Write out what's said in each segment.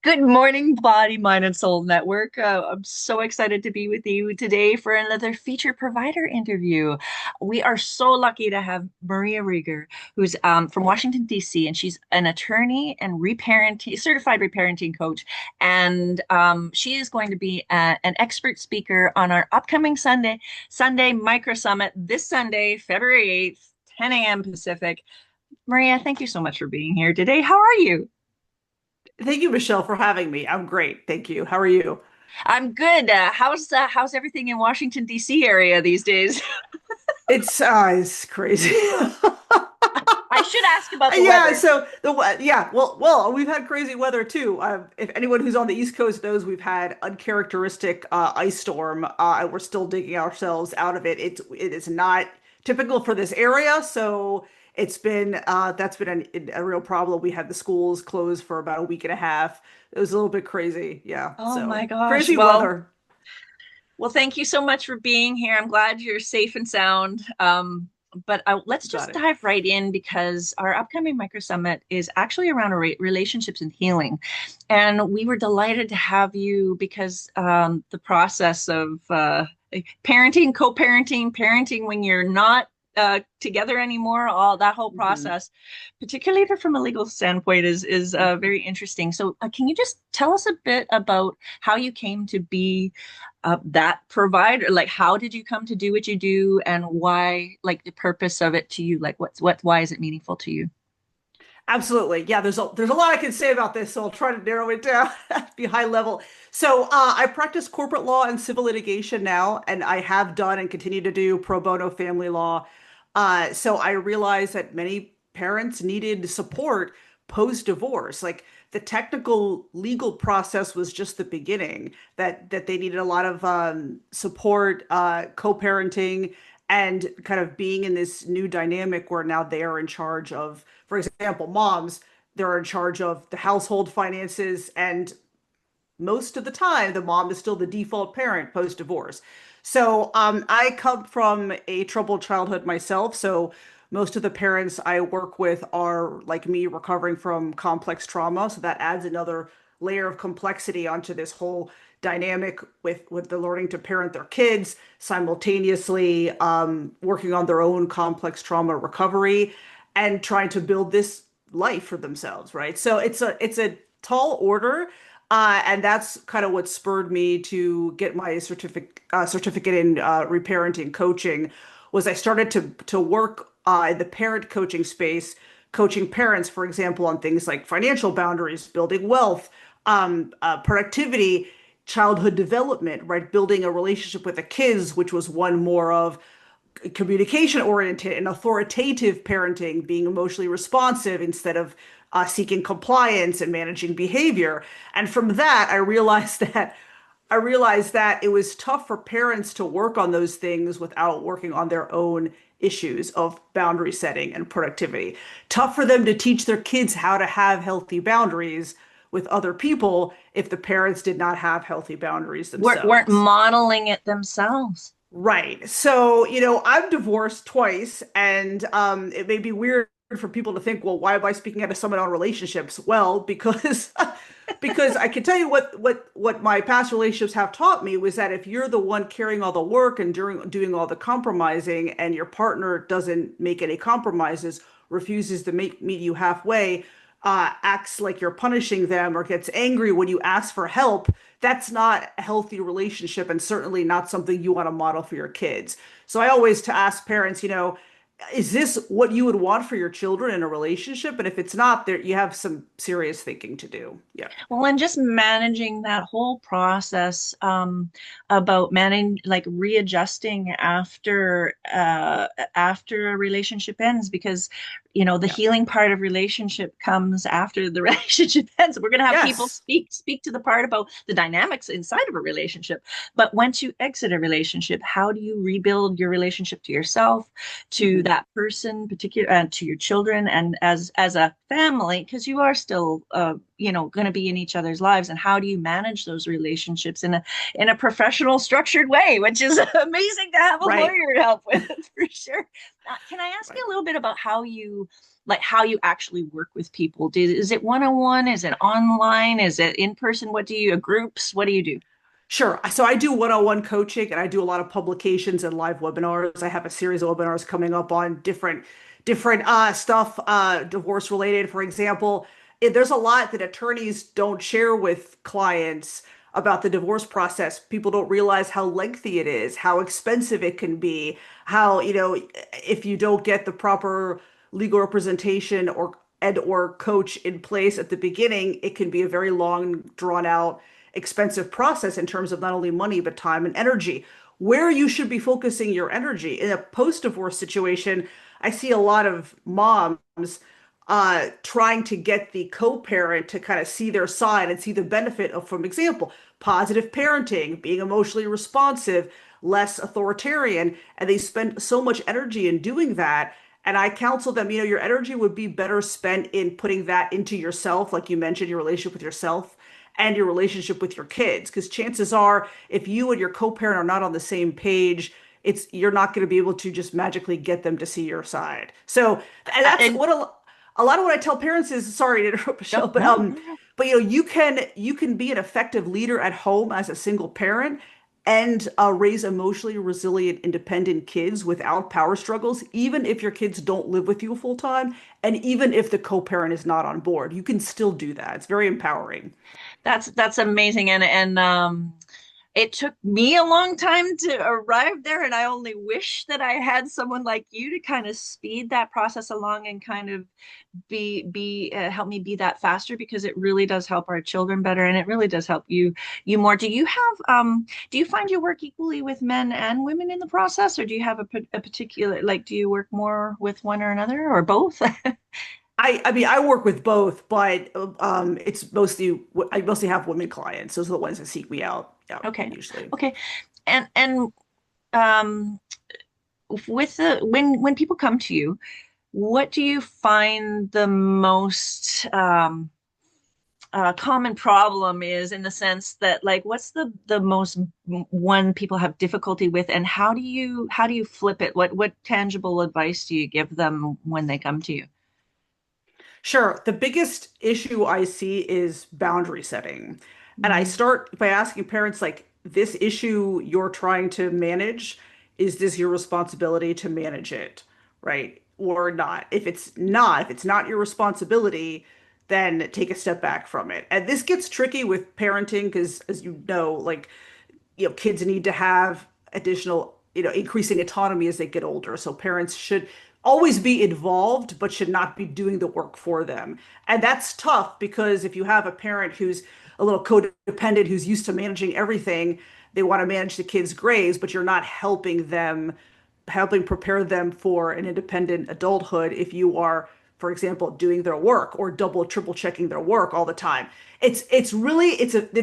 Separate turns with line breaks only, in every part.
Good morning, Body, Mind, and Soul Network. I'm so excited to be with you today for another feature provider interview. We are so lucky to have Maria Riegger, who's from Washington, D.C., and she's an attorney and reparenting, certified reparenting coach. And she is going to be an expert speaker on our upcoming Sunday Micro Summit this Sunday, February 8th, 10 a.m. Pacific. Maria, thank you so much for being here today. How are you?
Thank you, Michelle, for having me. I'm great. Thank you. How are you?
I'm good. How's everything in Washington D.C. area these days?
It's crazy.
I should ask about the
Yeah,
weather.
so well, we've had crazy weather too. If anyone who's on the East Coast knows, we've had uncharacteristic ice storm, and we're still digging ourselves out of it. It is not typical for this area, so it's been that's been a real problem. We had the schools closed for about a week and a half. It was a little bit crazy, yeah.
Oh
So
my gosh.
crazy
Well,
weather.
well, thank you so much for being here. I'm glad you're safe and sound. But let's
Got
just
it.
dive right in because our upcoming Micro Summit is actually around relationships and healing. And we were delighted to have you because the process of parenting, co-parenting, parenting when you're not together anymore, all that whole
Mhm.
process, particularly from a legal standpoint, is very interesting. So, can you just tell us a bit about how you came to be that provider? Like, how did you come to do what you do, and why? Like, the purpose of it to you? Like, why is it meaningful to you?
Absolutely. Yeah, there's a lot I can say about this, so I'll try to narrow it down, be high level. So, I practice corporate law and civil litigation now, and I have done and continue to do pro bono family law. So I realized that many parents needed support post-divorce. Like the technical legal process was just the beginning, that they needed a lot of support, co-parenting, and kind of being in this new dynamic where now they are in charge of, for example, moms, they're in charge of the household finances, and most of the time the mom is still the default parent post divorce. So I come from a troubled childhood myself, so most of the parents I work with are like me, recovering from complex trauma, so that adds another layer of complexity onto this whole dynamic with the learning to parent their kids simultaneously, working on their own complex trauma recovery and trying to build this life for themselves, right? So it's a tall order, and that's kind of what spurred me to get my certificate in reparenting coaching. Was I started to work in the parent coaching space, coaching parents, for example, on things like financial boundaries, building wealth, productivity, childhood development, right? Building a relationship with the kids, which was one more of communication oriented and authoritative parenting, being emotionally responsive instead of seeking compliance and managing behavior. And from that, I realized that it was tough for parents to work on those things without working on their own issues of boundary setting and productivity. Tough for them to teach their kids how to have healthy boundaries with other people if the parents did not have healthy boundaries
Weren't
themselves.
modeling it themselves.
Right. So, I'm divorced twice, and it may be weird for people to think, well, why am I speaking out of someone on relationships? Well, because because I can tell you what my past relationships have taught me was that if you're the one carrying all the work and doing all the compromising, and your partner doesn't make any compromises, refuses to meet you halfway, acts like you're punishing them or gets angry when you ask for help, that's not a healthy relationship and certainly not something you want to model for your kids. So I always to ask parents, is this what you would want for your children in a relationship? And if it's not, there you have some serious thinking to do. Yeah.
Well, and just managing that whole process about managing, like readjusting after a relationship ends, because the
Yeah.
healing part of relationship comes after the relationship ends. We're going to have people
Yes.
speak to the part about the dynamics inside of a relationship. But once you exit a relationship, how do you rebuild your relationship to yourself, to
Hmm.
that person, particular, and to your children, and as a family, because you are still going to be in each other's lives, and how do you manage those relationships in a professional structured way, which is amazing to have a
Right.
lawyer to help with for sure. Can I ask you
Right.
a little bit about how you like how you actually work with people. Is it one-on-one? Is it online? Is it in person? What do you, groups? What do you do?
Sure. So I do one-on-one coaching and I do a lot of publications and live webinars. I have a series of webinars coming up on different stuff, divorce related. For example, there's a lot that attorneys don't share with clients about the divorce process. People don't realize how lengthy it is, how expensive it can be, how, if you don't get the proper legal representation or coach in place at the beginning, it can be a very long, drawn out, expensive process in terms of not only money, but time and energy. Where you should be focusing your energy in a post-divorce situation, I see a lot of moms trying to get the co-parent to kind of see their side and see the benefit of, for example, positive parenting, being emotionally responsive, less authoritarian, and they spend so much energy in doing that. And I counsel them, your energy would be better spent in putting that into yourself, like you mentioned, your relationship with yourself and your relationship with your kids. Because chances are, if you and your co-parent are not on the same page, you're not going to be able to just magically get them to see your side. So, and that's
And
what a lot of what I tell parents is, sorry to interrupt,
no,
Michelle,
no, no.
but you can be an effective leader at home as a single parent and raise emotionally resilient, independent kids without power struggles, even if your kids don't live with you full time, and even if the co-parent is not on board. You can still do that. It's very empowering.
That's amazing. And it took me a long time to arrive there, and I only wish that I had someone like you to kind of speed that process along and kind of be help me be that faster, because it really does help our children better, and it really does help you more. Do you find you work equally with men and women in the process, or do you have a particular, like, do you work more with one or another or both?
I mean, I work with both, but it's mostly I mostly have women clients. Those are the ones that seek me out. Yeah,
Okay.
usually.
Okay. And um with the when people come to you, what do you find the most common problem is, in the sense that, like, what's the most one people have difficulty with, and how do you flip it? What tangible advice do you give them when they come to you?
Sure. The biggest issue I see is boundary setting. And I
Mhm.
start by asking parents, like, this issue you're trying to manage, is this your responsibility to manage it? Right? Or not? If it's not your responsibility, then take a step back from it. And this gets tricky with parenting because, as you know, like, kids need to have additional, increasing autonomy as they get older. So parents should always be involved, but should not be doing the work for them. And that's tough because if you have a parent who's a little codependent, who's used to managing everything, they want to manage the kids' grades, but you're not helping prepare them for an independent adulthood if you are, for example, doing their work or double, triple checking their work all the time. It's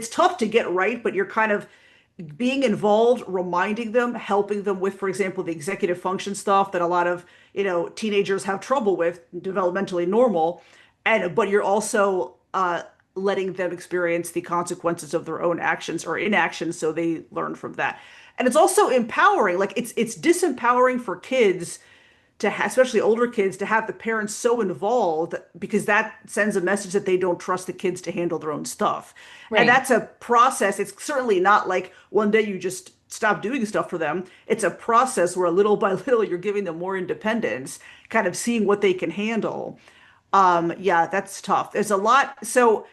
tough to get right, but you're kind of being involved, reminding them, helping them with, for example, the executive function stuff that a lot of, teenagers have trouble with, developmentally normal, and but you're also letting them experience the consequences of their own actions or inactions so they learn from that. And it's also empowering. Like it's disempowering for kids especially older kids, to have the parents so involved because that sends a message that they don't trust the kids to handle their own stuff. And
Right.
that's a process. It's certainly not like one day you just stop doing stuff for them. It's a process where little by little you're giving them more independence, kind of seeing what they can handle. Yeah, that's tough. There's a lot. So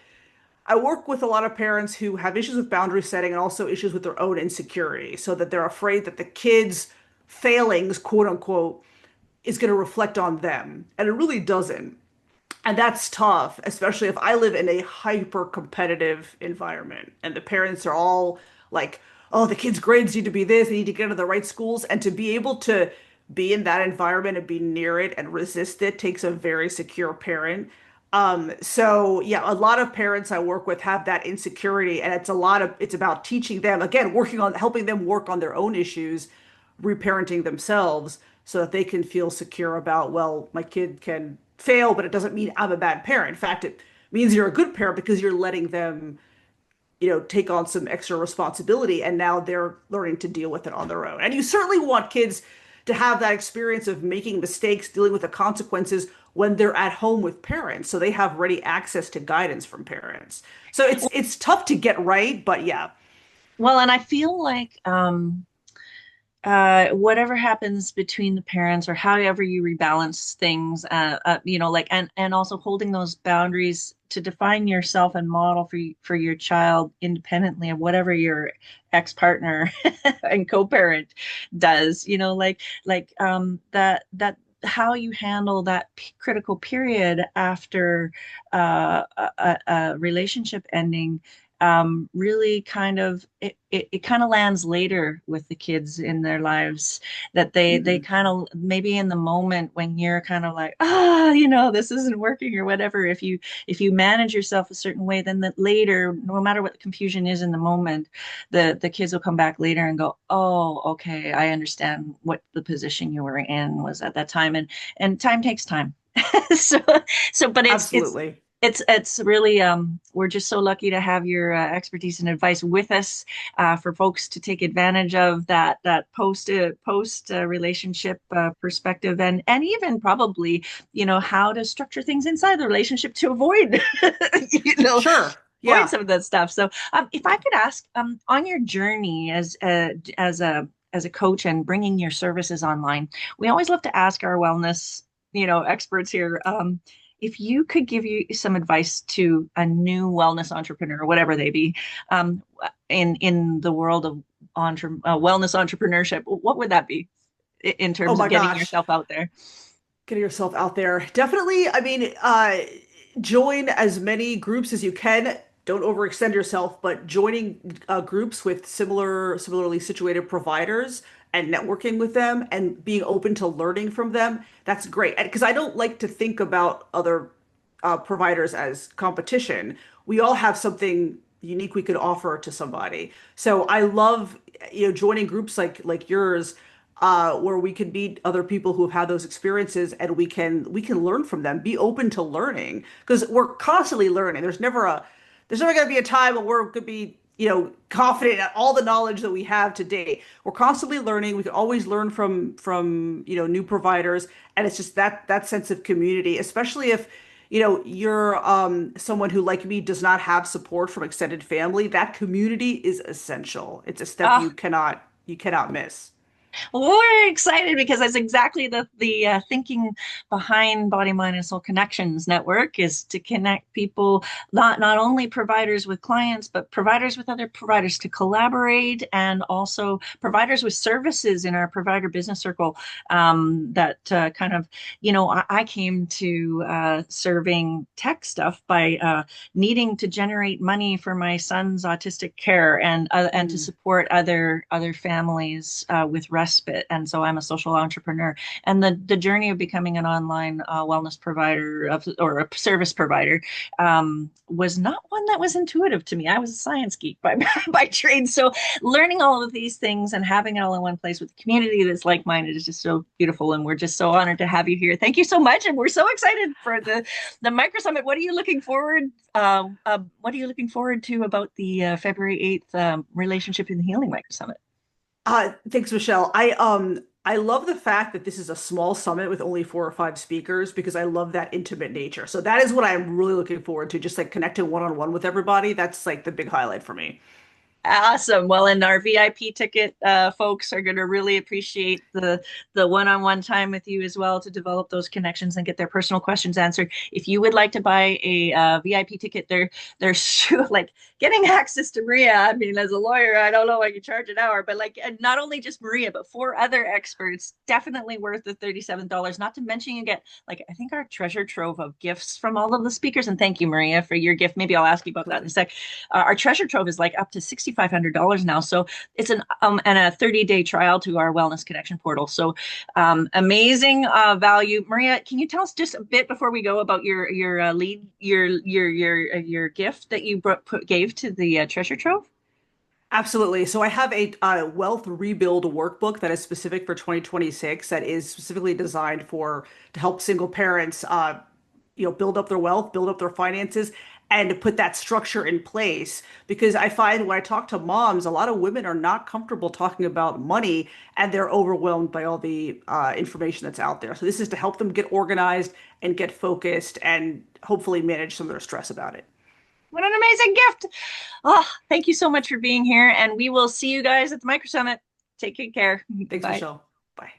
I work with a lot of parents who have issues with boundary setting and also issues with their own insecurity, so that they're afraid that the kids' failings, quote unquote, is going to reflect on them. And it really doesn't. And that's tough, especially if I live in a hyper competitive environment and the parents are all like, oh, the kids' grades need to be this, they need to get into the right schools. And to be able to be in that environment and be near it and resist it takes a very secure parent. So yeah, a lot of parents I work with have that insecurity, and it's about teaching them, again, working on helping them work on their own issues, reparenting themselves so that they can feel secure about, well, my kid can fail, but it doesn't mean I'm a bad parent. In fact, it means you're a good parent because you're letting them, take on some extra responsibility and now they're learning to deal with it on their own. And you certainly want kids to have that experience of making mistakes, dealing with the consequences when they're at home with parents, so they have ready access to guidance from parents. So it's tough to get right, but yeah.
Well, and I feel like whatever happens between the parents or however you rebalance things, like, and also holding those boundaries to define yourself and model for your child independently of whatever your ex-partner and co-parent does, that how you handle that critical period after a relationship ending really kind of it kind of lands later with the kids in their lives, that they
Mhm.
kind of maybe in the moment when you're kind of like this isn't working or whatever, if you manage yourself a certain way, then that later, no matter what the confusion is in the moment, the kids will come back later and go, oh, okay, I understand what the position you were in was at that time. And time takes time. so but it's
Absolutely.
it's really we're just so lucky to have your expertise and advice with us, for folks to take advantage of that post relationship perspective, and even probably how to structure things inside the relationship to avoid you know
Sure.
avoid
Yeah.
some of that stuff. So if I could ask, on your journey as a coach and bringing your services online, we always love to ask our wellness experts here, if you could give you some advice to a new wellness entrepreneur, whatever they be, um, in the world of wellness entrepreneurship, what would that be in
Oh
terms of
my
getting
gosh.
yourself out there?
Getting yourself out there. Definitely, I mean, join as many groups as you can. Don't overextend yourself, but joining groups with similarly situated providers and networking with them and being open to learning from them, that's great. Because I don't like to think about other providers as competition. We all have something unique we could offer to somebody. So I love, joining groups like yours, where we can meet other people who have had those experiences and we can learn from them. Be open to learning because we're constantly learning. There's never going to be a time when we're going to be confident at all the knowledge that we have today. We're constantly learning. We can always learn from new providers, and it's just that sense of community, especially if you're someone who, like me, does not have support from extended family. That community is essential. It's a step
Oh,
you cannot miss.
well, we're excited because that's exactly the thinking behind Body, Mind, and Soul Connections Network, is to connect people, not only providers with clients, but providers with other providers, to collaborate, and also providers with services in our provider business circle. That kind of, I came to serving tech stuff by needing to generate money for my son's autistic care, and to
Mm.
support other families with respite. And so I'm a social entrepreneur, and the journey of becoming an online wellness provider or a service provider was not one that was intuitive to me. I was a science geek by by trade, so learning all of these things and having it all in one place with a community that's like-minded is just so beautiful, and we're just so honored to have you here. Thank you so much, and we're so excited for the Micro Summit. What are you looking forward to about the February 8th Relationship in the Healing Micro Summit?
Thanks, Michelle. I love the fact that this is a small summit with only 4 or 5 speakers because I love that intimate nature. So that is what I'm really looking forward to, just like connecting one-on-one with everybody. That's like the big highlight for me.
Awesome. Well, and our VIP ticket folks are going to really appreciate the one-on-one time with you as well, to develop those connections and get their personal questions answered. If you would like to buy a VIP ticket, they're sure, like, getting access to Maria. I mean, as a lawyer, I don't know what you charge an hour, but like, and not only just Maria, but 4 other experts, definitely worth the $37. Not to mention you get, like, I think, our treasure trove of gifts from all of the speakers. And thank you, Maria, for your gift. Maybe I'll ask you about that in a
Absolutely.
sec. Our treasure trove is like up to $6,500 now. So it's an and a 30-day trial to our Wellness Connection portal. So amazing value. Maria, can you tell us just a bit before we go about your lead your gift that you gave to the treasure trove?
Absolutely. So I have a wealth rebuild workbook that is specific for 2026 that is specifically designed to help single parents build up their wealth, build up their finances, and put that structure in place. Because I find when I talk to moms, a lot of women are not comfortable talking about money and they're overwhelmed by all the information that's out there. So this is to help them get organized and get focused and hopefully manage some of their stress about it.
What an amazing gift. Oh, thank you so much for being here. And we will see you guys at the Micro Summit. Take good care.
Thanks,
Bye.
Michelle. Bye.